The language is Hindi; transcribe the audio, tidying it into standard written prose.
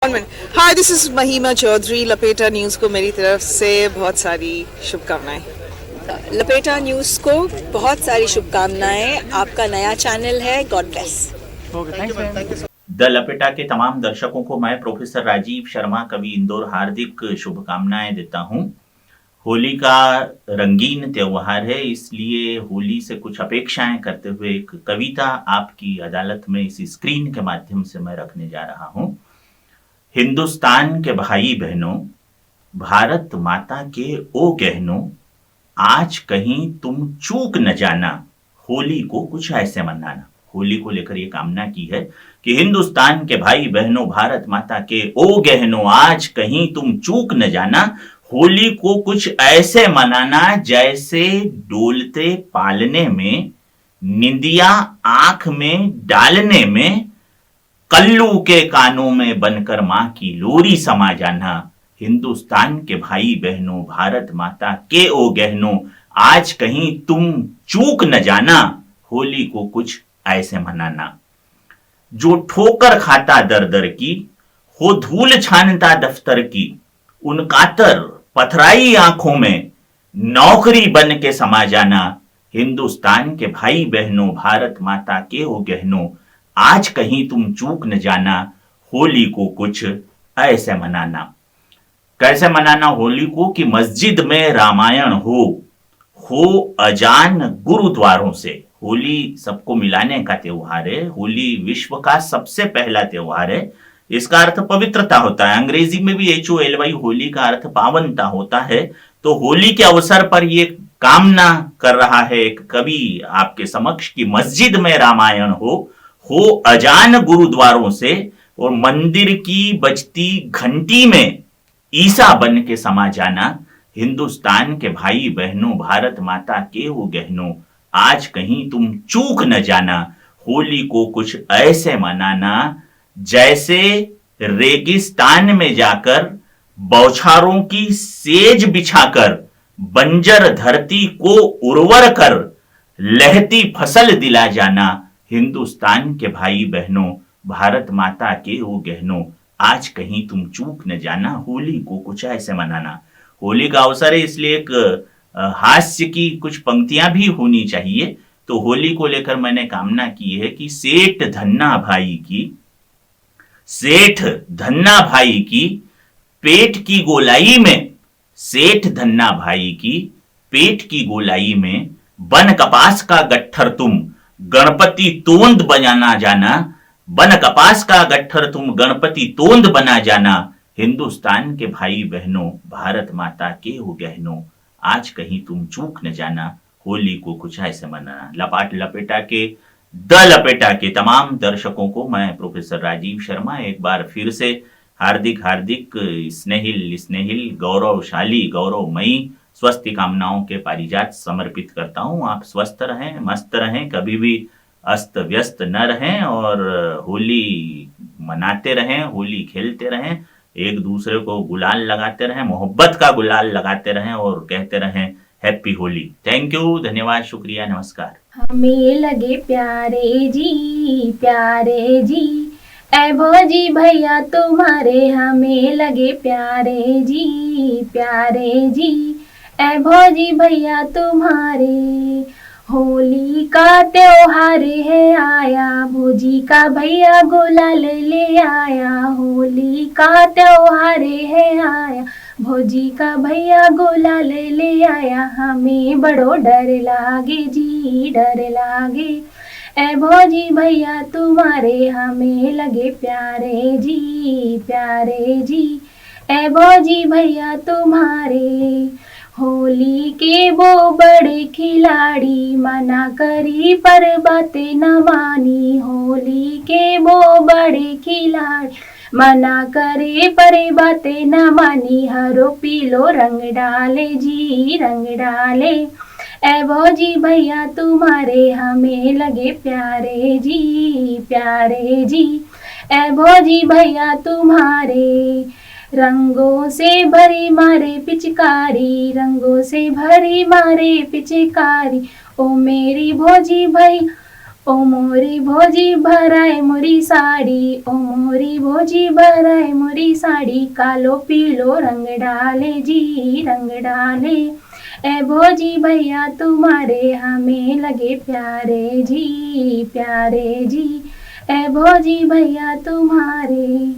हाय, दिस इज महिमा चौधरी। लपेटा न्यूज़ को मेरी तरफ से बहुत सारी शुभकामनाएं। लपेटा न्यूज़ को बहुत सारी शुभकामनाएं। आपका नया चैनल है, गॉड ब्लेस। द लपेटा के तमाम दर्शकों को मैं प्रोफेसर राजीव शर्मा, कवि इंदौर, हार्दिक शुभकामनाएं देता हूं। होली का रंगीन त्योहार है, इसलिए होली से कुछ अपेक्षाएं करते हुए एक कविता आपकी अदालत में इस स्क्रीन के माध्यम से मैं रखने जा रहा हूं। हिंदुस्तान के भाई बहनों, भारत माता के ओ गहनों, आज कहीं तुम चूक न जाना, होली को कुछ ऐसे मनाना। होली को लेकर ये कामना की है कि हिंदुस्तान के भाई बहनों, भारत माता के ओ गहनों, आज कहीं तुम चूक न जाना, होली को कुछ ऐसे मनाना जैसे डोलते पालने में, निंदिया आंख में डालने में, कल्लू के कानों में बनकर मां की लोरी समा जाना। हिंदुस्तान के भाई बहनों, भारत माता के ओ गहनों, आज कहीं तुम चूक न जाना, होली को कुछ ऐसे मनाना। जो ठोकर खाता दर दर की, हो धूल छानता दफ्तर की, उन कातर पथराई आंखों में नौकरी बन के समा जाना। हिंदुस्तान के भाई बहनों, भारत माता के ओ गहनों, आज कहीं तुम चूक न जाना, होली को कुछ ऐसे मनाना। कैसे मनाना होली को कि मस्जिद में रामायण हो अजान गुरुद्वारों से। होली सबको मिलाने का त्योहार है। होली विश्व का सबसे पहला त्योहार है। इसका अर्थ पवित्रता होता है। अंग्रेजी में भी HOLY होली का अर्थ पावनता होता है। तो होली के अवसर पर ये कामना कर रहा है एक कवि आपके समक्ष कि मस्जिद में रामायण हो अजान गुरुद्वारों से, और मंदिर की बजती घंटी में ईसा बन के समा जाना। हिंदुस्तान के भाई बहनों, भारत माता के वो गहनों, आज कहीं तुम चूक न जाना, होली को कुछ ऐसे मनाना जैसे रेगिस्तान में जाकर बौछारों की सेज बिछाकर बंजर धरती को उर्वर कर लहती फसल दिला जाना। हिंदुस्तान के भाई बहनों, भारत माता के वो गहनों, आज कहीं तुम चूक न जाना, होली को कुछ ऐसे मनाना। होली का अवसर है, इसलिए एक हास्य की कुछ पंक्तियां भी होनी चाहिए। तो होली को लेकर मैंने कामना की है कि सेठ धन्ना भाई की पेट की गोलाई में, सेठ धन्ना भाई की पेट की गोलाई में, बन कपास का गट्ठर तुम गणपति तोंद बजाना जाना। बन कपास का गट्ठर तुम गणपति तोंद बना जाना। हिंदुस्तान के भाई बहनों, भारत माता के हो गहनों, आज कहीं तुम चूक न जाना, होली को कुछ ऐसे मनाना। द लपेटा के तमाम दर्शकों को मैं प्रोफेसर राजीव शर्मा एक बार फिर से हार्दिक स्नेहिल गौरवशाली गौरवमयी स्वस्थ कामनाओं के पारिजात समर्पित करता हूं। आप स्वस्थ रहें, मस्त रहें, कभी भी अस्त व्यस्त न रहें, और होली मनाते रहें, होली खेलते रहें, एक दूसरे को गुलाल लगाते रहें, मोहब्बत का गुलाल लगाते रहें, और कहते रहें हैप्पी होली। थैंक यू, धन्यवाद, शुक्रिया, नमस्कार। हमें लगे प्यारे जी, ऐ भौजी भैया तुम्हारे हमें लगे प्यारे जी, ऐ भौजी भैया तुम्हारे। होली का त्योहार है आया, भौजी का भैया गुलाल ले आया। होली का त्योहार है आया, भौजी का भैया गुलाल ले आया। हमें बड़ो डर लागे जी, डर लागे, ऐ भौजी भैया तुम्हारे हमें लगे प्यारे जी, ऐ भौजी भैया तुम्हारे। होली के वो बड़े खिलाड़ी, मना करी पर बातें न मानी। होली के वो बड़े खिलाड़ी, मना करे पर बातें न मानी। हरो पीलो रंग डाले जी, रंग डाले, ऐ भौजी भैया तुम्हारे हमें लगे प्यारे जी, ऐ भौजी भैया तुम्हारे। रंगों से भरी मारे पिचकारी, रंगों से भरी मारे पिचकारी, ओ मेरी भौजी भैया, ओ मोरी भोजी भराए मोरी साड़ी, ओ मोरी भोजी भराए मोरी साड़ी, कालो पीलो रंग डाले जी रंग डाले। ए भोजी भैया तुम्हारे हमें लगे प्यारे जी प्यारे जी, ए भोजी भैया तुम्हारे।